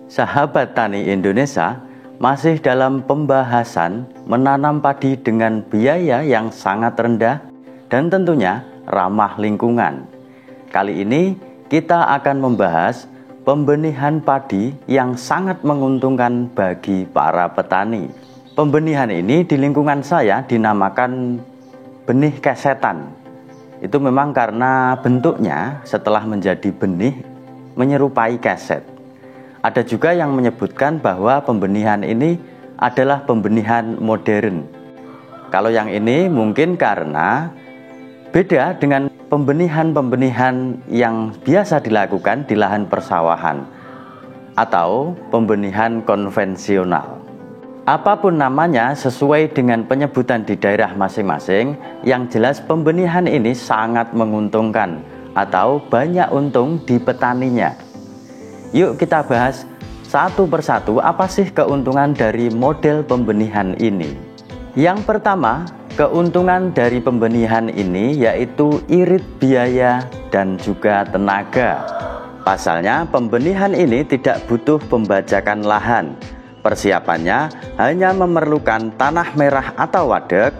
Sahabat tani Indonesia, masih dalam pembahasan menanam padi dengan biaya yang sangat rendah dan tentunya ramah lingkungan. Kali ini kita akan membahas pembenihan padi yang sangat menguntungkan bagi para petani. Pembenihan ini di lingkungan saya dinamakan benih kesetan. Itu memang karena bentuknya setelah menjadi benih menyerupai keset. Ada juga yang menyebutkan bahwa pembenihan ini adalah pembenihan modern. Kalau yang ini mungkin karena beda dengan pembenihan-pembenihan yang biasa dilakukan di lahan persawahan atau pembenihan konvensional. Apapun namanya sesuai dengan penyebutan di daerah masing-masing, yang jelas pembenihan ini sangat menguntungkan atau banyak untung di petaninya. Yuk kita bahas satu persatu apa sih keuntungan dari model pembenihan ini. Yang pertama, keuntungan dari pembenihan ini yaitu irit biaya dan juga tenaga. Pasalnya pembenihan ini tidak butuh pembajakan lahan. Persiapannya hanya memerlukan tanah merah atau wadek,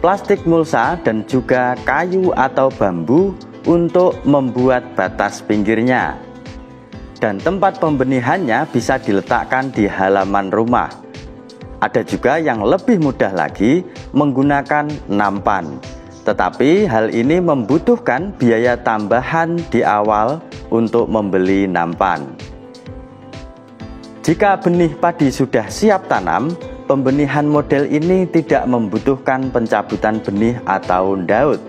plastik mulsa dan juga kayu atau bambu untuk membuat batas pinggirnya. Dan tempat pembenihannya bisa diletakkan di halaman rumah. Ada juga yang lebih mudah lagi menggunakan nampan. Tetapi hal ini membutuhkan biaya tambahan di awal untuk membeli nampan. Jika benih padi sudah siap tanam, pembenihan model ini tidak membutuhkan pencabutan benih atau daun.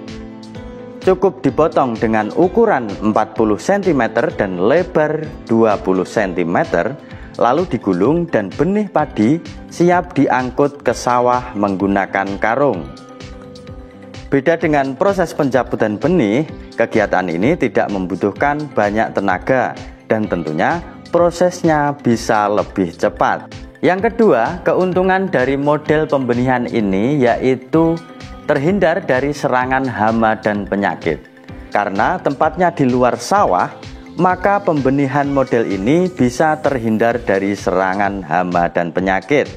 Cukup dipotong dengan ukuran 40 cm dan lebar 20 cm, lalu digulung dan benih padi siap diangkut ke sawah menggunakan karung. Beda dengan proses pencabutan benih, kegiatan ini tidak membutuhkan banyak tenaga dan tentunya prosesnya bisa lebih cepat. Yang kedua, keuntungan dari model pembenihan ini yaitu terhindar dari serangan hama dan penyakit. Karena tempatnya di luar sawah, maka pembenihan model ini bisa terhindar dari serangan hama dan penyakit.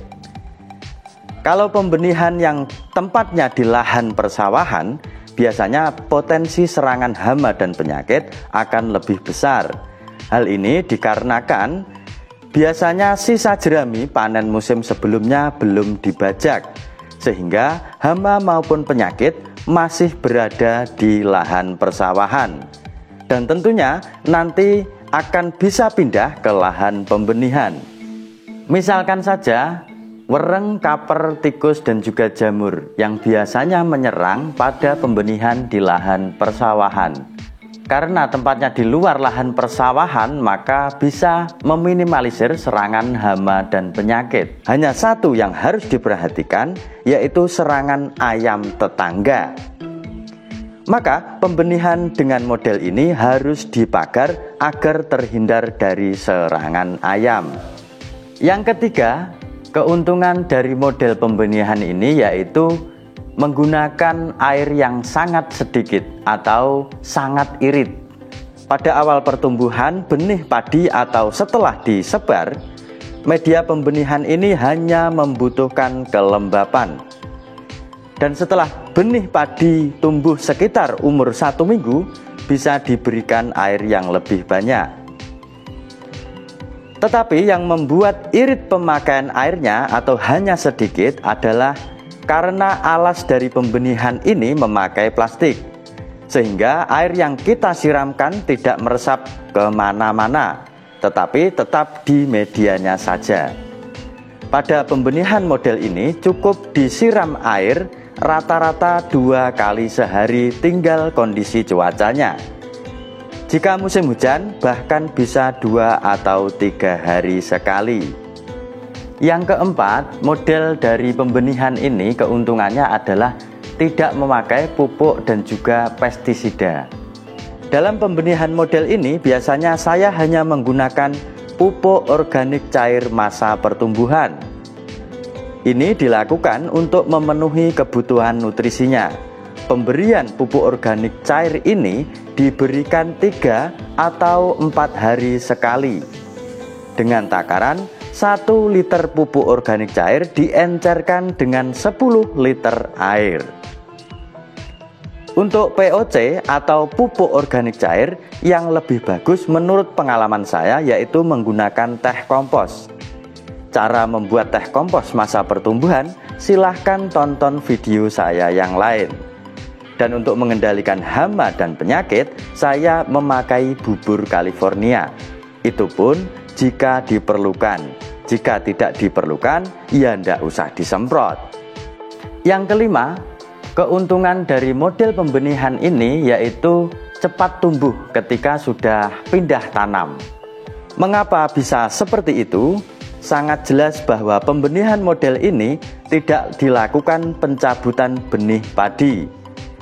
Kalau pembenihan yang tempatnya di lahan persawahan, biasanya potensi serangan hama dan penyakit akan lebih besar. Hal ini dikarenakan biasanya sisa jerami panen musim sebelumnya belum dibajak, sehingga hama maupun penyakit masih berada di lahan persawahan. Dan tentunya nanti akan bisa pindah ke lahan pembenihan. Misalkan saja wereng, kaper, tikus, dan juga jamur yang biasanya menyerang pada pembenihan di lahan persawahan. Karena tempatnya di luar lahan persawahan, maka bisa meminimalisir serangan hama dan penyakit. Hanya satu yang harus diperhatikan, yaitu serangan ayam tetangga. Maka pembenihan dengan model ini harus dipagar agar terhindar dari serangan ayam. Yang ketiga, keuntungan dari model pembenihan ini yaitu menggunakan air yang sangat sedikit atau sangat irit. Pada awal pertumbuhan benih padi atau setelah disebar, media pembenihan ini hanya membutuhkan kelembapan. Dan setelah benih padi tumbuh sekitar umur 1 minggu, bisa diberikan air yang lebih banyak. Tetapi yang membuat irit pemakaian airnya atau hanya sedikit adalah karena alas dari pembenihan ini memakai plastik, sehingga air yang kita siramkan tidak meresap kemana-mana, tetapi tetap di medianya saja. Pada pembenihan model ini cukup disiram air rata-rata 2 kali sehari, tinggal kondisi cuacanya. Jika musim hujan bahkan bisa 2 atau 3 hari sekali. Yang keempat, model dari pembenihan ini keuntungannya adalah tidak memakai pupuk dan juga pestisida. Dalam pembenihan model ini biasanya saya hanya menggunakan pupuk organik cair masa pertumbuhan. Ini dilakukan untuk memenuhi kebutuhan nutrisinya. Pemberian pupuk organik cair ini diberikan 3 atau 4 hari sekali. dengan takaran 1 liter pupuk organik cair diencerkan dengan 10 liter air. Untuk POC atau pupuk organik cair yang lebih bagus menurut pengalaman saya yaitu menggunakan teh kompos. Cara membuat teh kompos masa pertumbuhan, silahkan tonton video saya yang lain. Dan untuk mengendalikan hama dan penyakit, saya memakai bubur California. Itu pun jika diperlukan. Jika tidak diperlukan, ya tidak usah disemprot. Yang kelima, keuntungan dari model pembenihan ini yaitu cepat tumbuh ketika sudah pindah tanam. Mengapa bisa seperti itu? Sangat jelas bahwa pembenihan model ini tidak dilakukan pencabutan benih padi,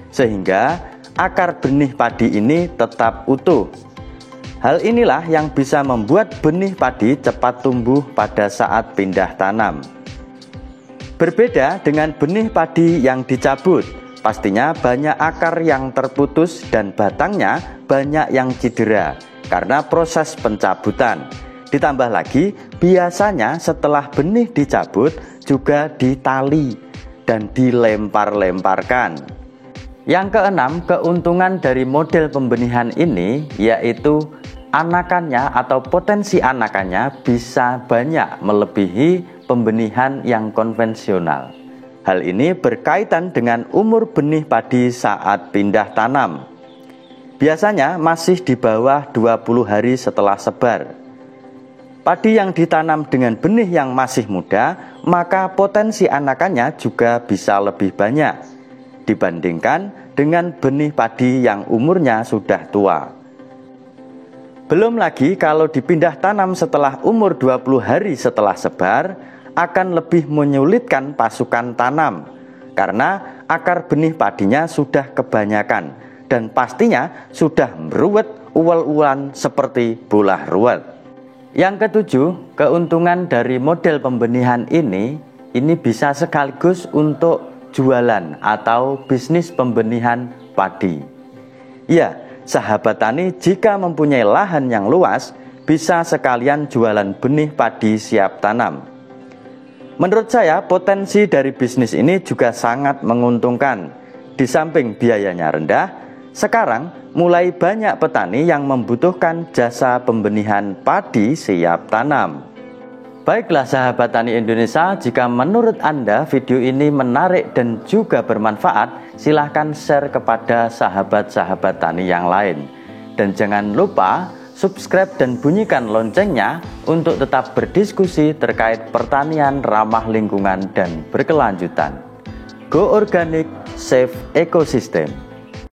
sehingga akar benih padi ini tetap utuh. Hal inilah yang bisa membuat benih padi cepat tumbuh pada saat pindah tanam. Berbeda dengan benih padi yang dicabut, pastinya banyak akar yang terputus dan batangnya banyak yang cedera karena proses pencabutan. Ditambah lagi, biasanya setelah benih dicabut juga ditali dan dilempar-lemparkan. Yang keenam, keuntungan dari model pembenihan ini yaitu anakannya atau potensi anakannya bisa banyak melebihi pembenihan yang konvensional. Hal ini berkaitan dengan umur benih padi saat pindah tanam. Biasanya masih di bawah 20 hari setelah sebar. Padi yang ditanam dengan benih yang masih muda, maka potensi anakannya juga bisa lebih banyak dibandingkan dengan benih padi yang umurnya sudah tua. Belum lagi kalau dipindah tanam setelah umur 20 hari setelah sebar, akan lebih menyulitkan pasukan tanam karena akar benih padinya sudah kebanyakan dan pastinya sudah meruwet uwel-uwelan seperti bola ruwet. Yang ketujuh, keuntungan dari model pembenihan ini bisa sekaligus untuk jualan atau bisnis pembenihan padi. Ya, sahabat tani jika mempunyai lahan yang luas, bisa sekalian jualan benih padi siap tanam. Menurut saya, potensi dari bisnis ini juga sangat menguntungkan. Di samping biayanya rendah, sekarang mulai banyak petani yang membutuhkan jasa pembenihan padi siap tanam. Baiklah sahabat tani Indonesia, jika menurut Anda video ini menarik dan juga bermanfaat, silahkan share kepada sahabat-sahabat tani yang lain. Dan jangan lupa subscribe dan bunyikan loncengnya untuk tetap berdiskusi terkait pertanian ramah lingkungan dan berkelanjutan. Go Organic, Save Ecosystem.